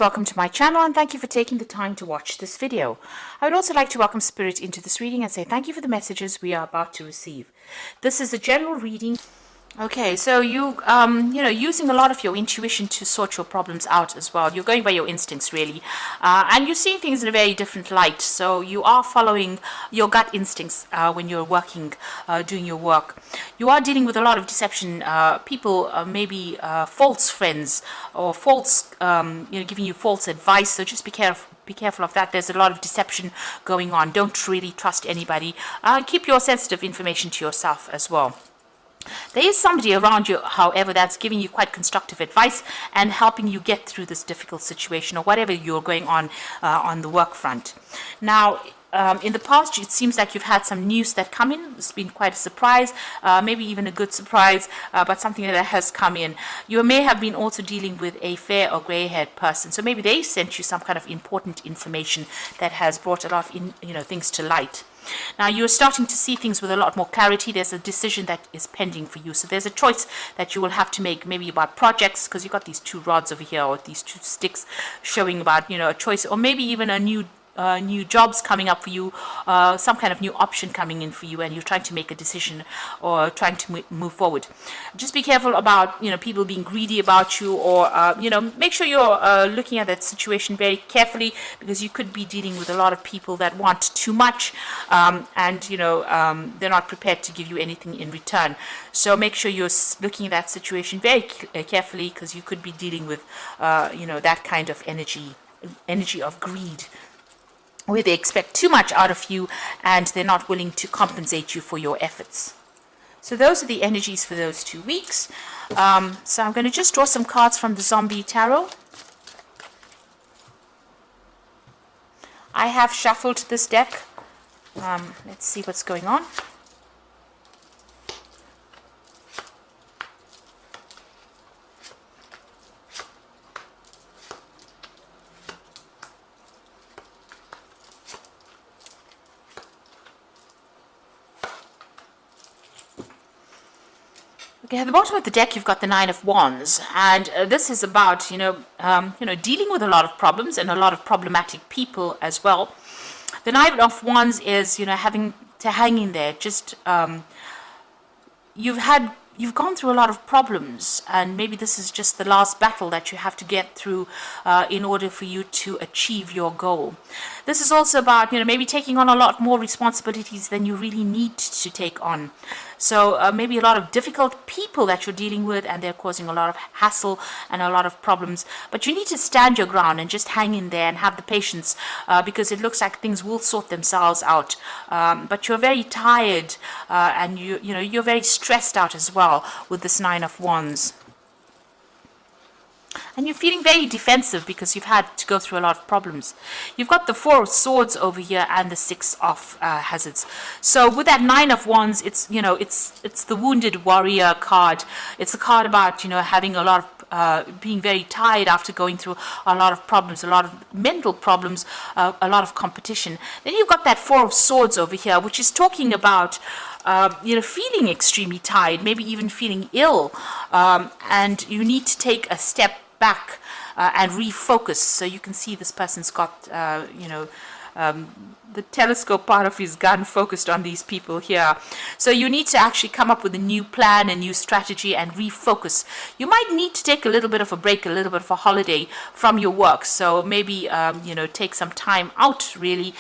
Welcome to my channel and thank you for taking the time to watch this video. I would also like to welcome Spirit into this reading and say thank you for the messages we are about to receive. This is a general reading. Okay, so using a lot of your intuition to sort your problems out as well. You're going by your instincts, really. And you're seeing things in a very different light. So you are following your gut instincts when you're working, doing your work. You are dealing with a lot of deception. People, maybe false friends or false, giving you false advice. So just be careful. Be careful of that. There's a lot of deception going on. Don't really trust anybody. Keep your sensitive information to yourself as well. There is somebody around you, however, that's giving you quite constructive advice and helping you get through this difficult situation or whatever you're going on the work front. Now, in the past, it seems like you've had some news that come in. It's been quite a surprise, maybe even a good surprise, but something that has come in. You may have been also dealing with a fair or gray-haired person, so maybe they sent you some kind of important information that has brought a lot of things to light. Now you're starting to see things with a lot more clarity. There's a decision that is pending for you. So there's a choice that you will have to make, maybe about projects, because you've got these two rods over here or these two sticks showing about, a choice, or maybe even a new jobs coming up for you, some kind of new option coming in for you, and you're trying to make a decision or trying to move forward. Just be careful about people being greedy about you, or make sure you're looking at that situation very carefully, because you could be dealing with a lot of people that want too much, and they're not prepared to give you anything in return. So make sure you're looking at that situation very carefully, because you could be dealing with that kind of energy of greed, where they expect too much out of you and they're not willing to compensate you for your efforts. So those are the energies for those 2 weeks. So I'm going to just draw some cards from the Zombie Tarot. I have shuffled this deck. Let's see what's going on. Okay, at the bottom of the deck, you've got the Nine of Wands, and this is about, dealing with a lot of problems and a lot of problematic people as well. The Nine of Wands is, having to hang in there. Just you've gone through a lot of problems, and maybe this is just the last battle that you have to get through in order for you to achieve your goal. This is also about, maybe taking on a lot more responsibilities than you really need to take on. So maybe a lot of difficult people that you're dealing with, and they're causing a lot of hassle and a lot of problems. But you need to stand your ground and just hang in there and have the patience, because it looks like things will sort themselves out. But you're very tired, and you're very stressed out as well with this Nine of Wands. And you're feeling very defensive because you've had to go through a lot of problems. You've got the Four of Swords over here and the Six of Hazards. So with that Nine of Wands, it's the Wounded Warrior card. It's a card about having a lot of being very tired after going through a lot of problems, a lot of mental problems, a lot of competition. Then you've got that Four of Swords over here, which is talking about feeling extremely tired, maybe even feeling ill, and you need to take a step back and refocus. So you can see this person's got the telescope part of his gun focused on these people here. So you need to actually come up with a new plan, a new strategy, and refocus. You might need to take a little bit of a break, a little bit of a holiday from your work. So maybe take some time out, really.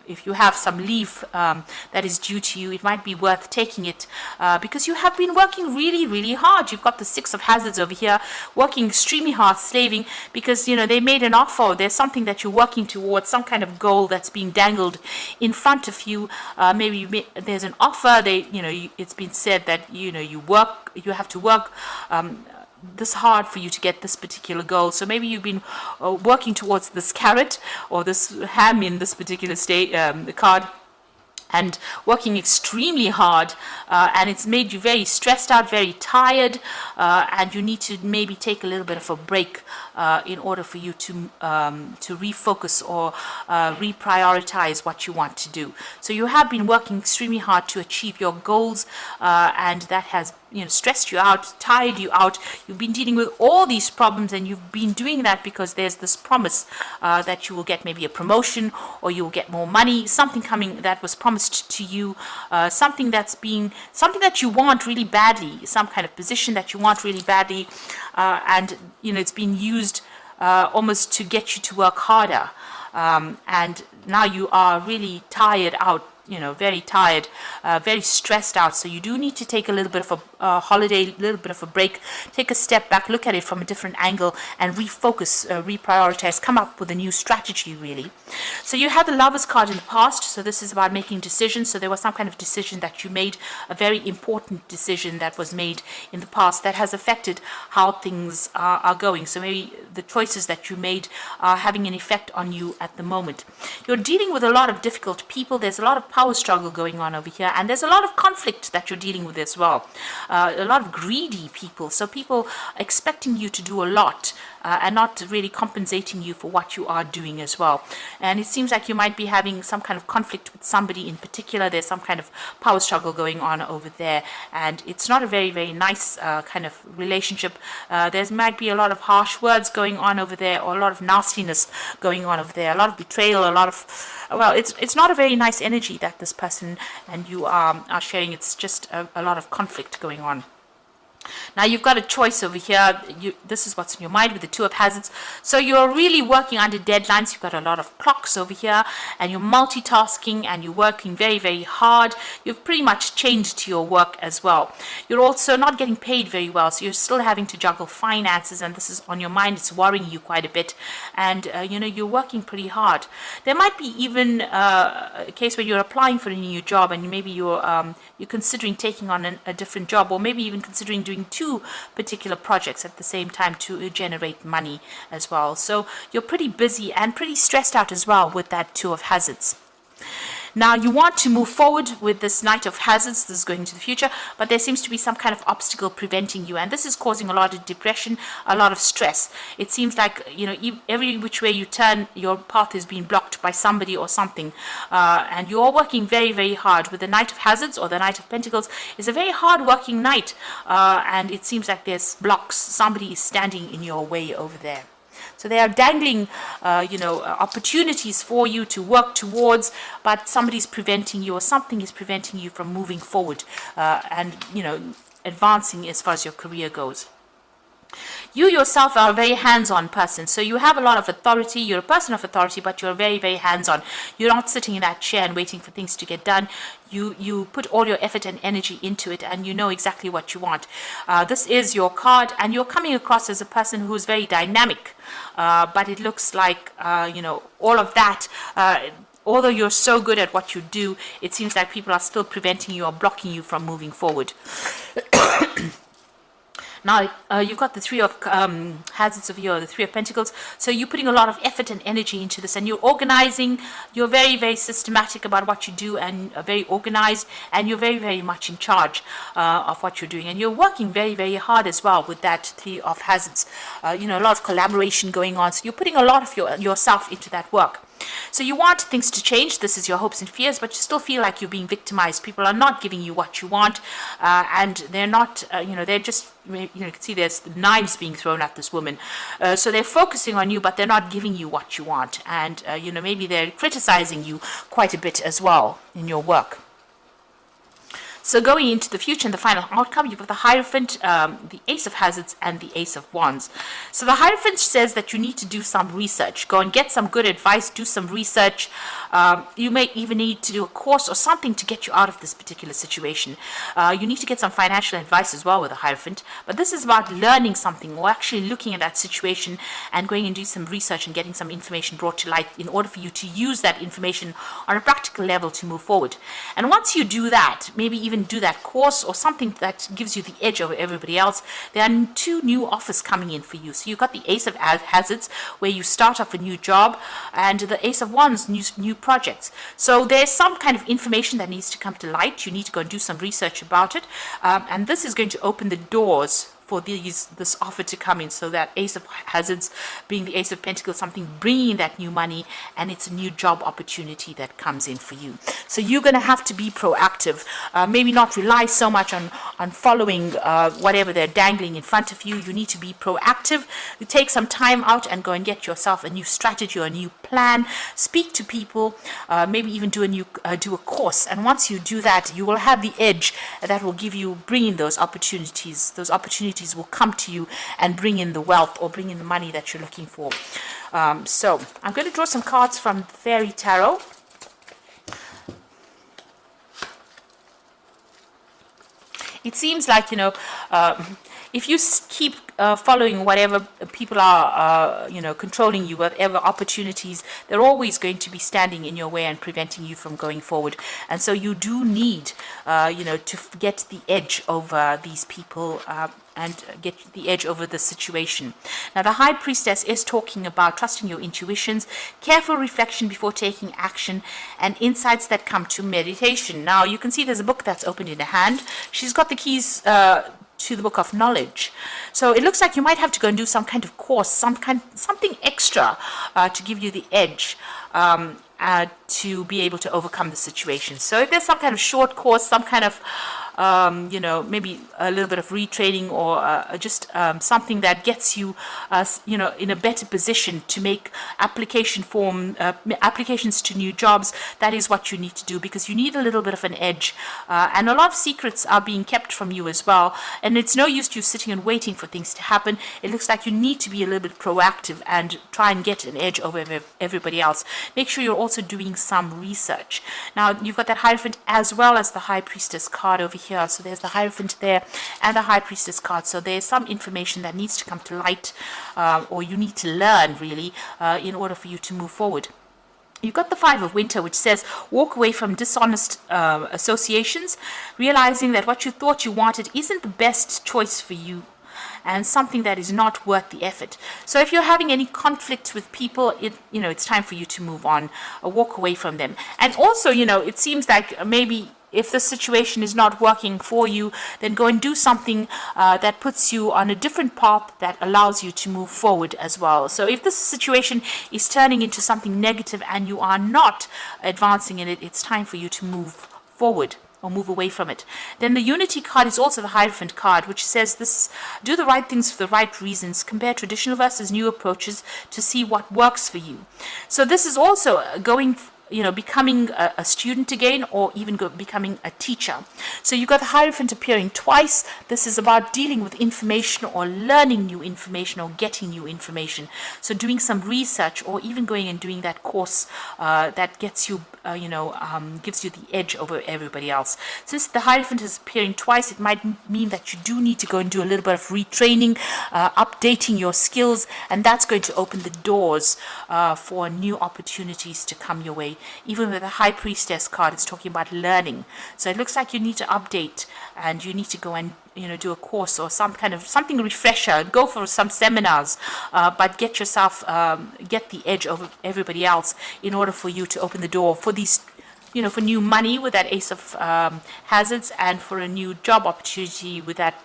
If you have some leave that is due to you, it might be worth taking it, because you have been working really, really hard. You've got the Six of Hazards over here, working extremely hard, slaving, because they made an offer. There's something that you're working towards, some kind of goal that's being dangled in front of you. Maybe there's an offer. It's been said that you have to work this hard for you to get this particular goal. So maybe you've been working towards this carrot or this ham in this particular card, and working extremely hard, and it's made you very stressed out, very tired, and you need to maybe take a little bit of a break in order for you to refocus or reprioritize what you want to do. So you have been working extremely hard to achieve your goals, and that has stressed you out, tired you out. You've been dealing with all these problems, and you've been doing that because there's this promise that you will get maybe a promotion, or you will get more money, something coming that was promised to you, something that you want really badly, some kind of position that you want really badly, and it's been used almost to get you to work harder, and now you are really tired out, very tired, very stressed out. So you do need to take a little bit of a holiday, a little bit of a break, take a step back, look at it from a different angle, and refocus, reprioritize, come up with a new strategy, really. So you had the Lovers card in the past, so this is about making decisions. So there was some kind of decision that you made, a very important decision that was made in the past that has affected how things are going. So maybe the choices that you made are having an effect on you at the moment. You're dealing with a lot of difficult people. There's a lot of power struggle going on over here, and there's a lot of conflict that you're dealing with as well. A lot of greedy people, so people expecting you to do a lot and not really compensating you for what you are doing as well. And it seems like you might be having some kind of conflict with somebody in particular. There's some kind of power struggle going on over there, and it's not a very, very nice kind of relationship. There might be a lot of harsh words going on over there, or a lot of nastiness going on over there, a lot of betrayal, a lot of, well, it's not a very nice energy that this person and you are sharing. It's just a lot of conflict going on. Now you've got a choice over here. This is what's in your mind with the Two of Hazards. So you're really working under deadlines. You've got a lot of clocks over here, and you're multitasking, and you're working very, very hard. You've pretty much changed to your work as well. You're also not getting paid very well, so you're still having to juggle finances, and this is on your mind. It's worrying you quite a bit, and you're working pretty hard. There might be even a case where you're applying for a new job, and maybe you're considering taking on a different job, or maybe even considering doing two particular projects at the same time to generate money as well. So you're pretty busy and pretty stressed out as well with that Two of Hazards. Now you want to move forward with this Knight of Hazards. This is going into the future, but there seems to be some kind of obstacle preventing you, and this is causing a lot of depression, a lot of stress. It seems like every which way you turn, your path is being blocked by somebody or something, and you are working very, very hard. With the Knight of Hazards or the Knight of Pentacles, is a very hard working knight, and it seems like there's blocks. Somebody is standing in your way over there. So they are dangling, opportunities for you to work towards, but somebody's preventing you, or something is preventing you from moving forward and advancing as far as your career goes. You yourself are a very hands-on person, so you have a lot of authority. You're a person of authority, but you're very, very hands-on. You're not sitting in that chair and waiting for things to get done. You put all your effort and energy into it, and you know exactly what you want. This is your card, and you're coming across as a person who's very dynamic, but it looks like, all of that, although you're so good at what you do, it seems like people are still preventing you or blocking you from moving forward. Now, you've got the Three of Hazards over here, the Three of Pentacles. So you're putting a lot of effort and energy into this, and you're organizing. You're very, very systematic about what you do, and very organized, and you're very, very much in charge of what you're doing. And you're working very, very hard as well with that Three of Hazards. A lot of collaboration going on. So you're putting a lot of yourself into that work. So you want things to change. This is your hopes and fears, but you still feel like you're being victimized. People are not giving you what you want, and they're not, they're just, you can see there's knives being thrown at this woman. So they're focusing on you, but they're not giving you what you want. And, maybe they're criticizing you quite a bit as well in your work. So going into the future and the final outcome, you've got the Hierophant, the Ace of Hazards, and the Ace of Wands. So the Hierophant says that you need to do some research. Go and get some good advice, do some research. You may even need to do a course or something to get you out of this particular situation. You need to get some financial advice as well with the Hierophant. But this is about learning something, or actually looking at that situation and going and do some research and getting some information brought to light in order for you to use that information on a practical level to move forward. And once you do that, maybe even do that course or something that gives you the edge over everybody else, there are two new offers coming in for you. So you've got the Ace of Hazards, where you start off a new job, and the Ace of Wands, new projects. So there's some kind of information that needs to come to light. You need to go and do some research about it, and this is going to open the doors for this offer to come in. So that Ace of Hazards being the Ace of Pentacles, something bringing that new money, and it's a new job opportunity that comes in for you. So you're going to have to be proactive, maybe not rely so much on following whatever they're dangling in front of you. You need to be proactive. You take some time out and go and get yourself a new strategy or a new plan. Speak to people, maybe even do a course. And once you do that, you will have the edge that will bring in those opportunities. Those opportunities will come to you and bring in the wealth or bring in the money that you're looking for. So I'm going to draw some cards from Fairy Tarot. It seems like, if you keep following whatever people are, controlling you, whatever opportunities, they're always going to be standing in your way and preventing you from going forward. And so you do need, to get the edge over these people and get the edge over the situation. Now, the High Priestess is talking about trusting your intuitions, careful reflection before taking action, and insights that come to meditation. Now, you can see there's a book that's opened in her hand. She's got the keys to the book of knowledge. So it looks like you might have to go and do some kind of course, something extra to give you the edge to be able to overcome the situation. So if there's some kind of short course, some kind of maybe a little bit of retraining or just something that gets you, in a better position to make applications to new jobs, that is what you need to do, because you need a little bit of an edge. And a lot of secrets are being kept from you as well. And it's no use you sitting and waiting for things to happen. It looks like you need to be a little bit proactive and try and get an edge over everybody else. Make sure you're also doing some research. Now, you've got that Hierophant as well as the High Priestess card over here. So there's the Hierophant there and the High Priestess card. So there's some information that needs to come to light, or you need to learn really, in order for you to move forward. You've got the Five of Winter, which says walk away from dishonest associations, realizing that what you thought you wanted isn't the best choice for you, and something that is not worth the effort. So if you're having any conflict with people, it's time for you to move on, walk away from them. And also, it seems like maybe if the situation is not working for you, then go and do something that puts you on a different path that allows you to move forward as well. So if this situation is turning into something negative and you are not advancing in it, it's time for you to move forward or move away from it. Then the Unity card is also the Hierophant card, which says this: do the right things for the right reasons. Compare traditional versus new approaches to see what works for you. So this is also becoming a student again, or even becoming a teacher. So you've got the Hierophant appearing twice. This is about dealing with information or learning new information or getting new information. So doing some research or even going and doing that course that gets you, gives you the edge over everybody else. Since the Hierophant is appearing twice, it might mean that you do need to go and do a little bit of retraining, updating your skills, and that's going to open the doors for new opportunities to come your way. Even with the High Priestess card, it's talking about learning. So it looks like you need to update and you need to go and do a course or something refresher. Go for some seminars, but get yourself get the edge over everybody else in order for you to open the door for these, for new money with that Ace of Hazards, and for a new job opportunity with that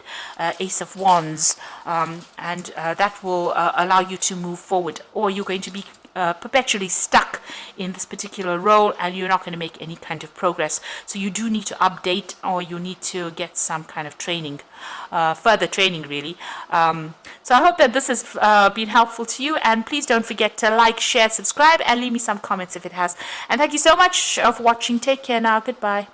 Ace of Wands, and that will allow you to move forward. Or you're going to be perpetually stuck in this particular role and you're not going to make any kind of progress. So you do need to update, or you need to get some kind of training, further training really. So I hope that this has been helpful to you, and please don't forget to like, share, subscribe, and leave me some comments if it has. And thank you so much for watching. Take care now. Goodbye.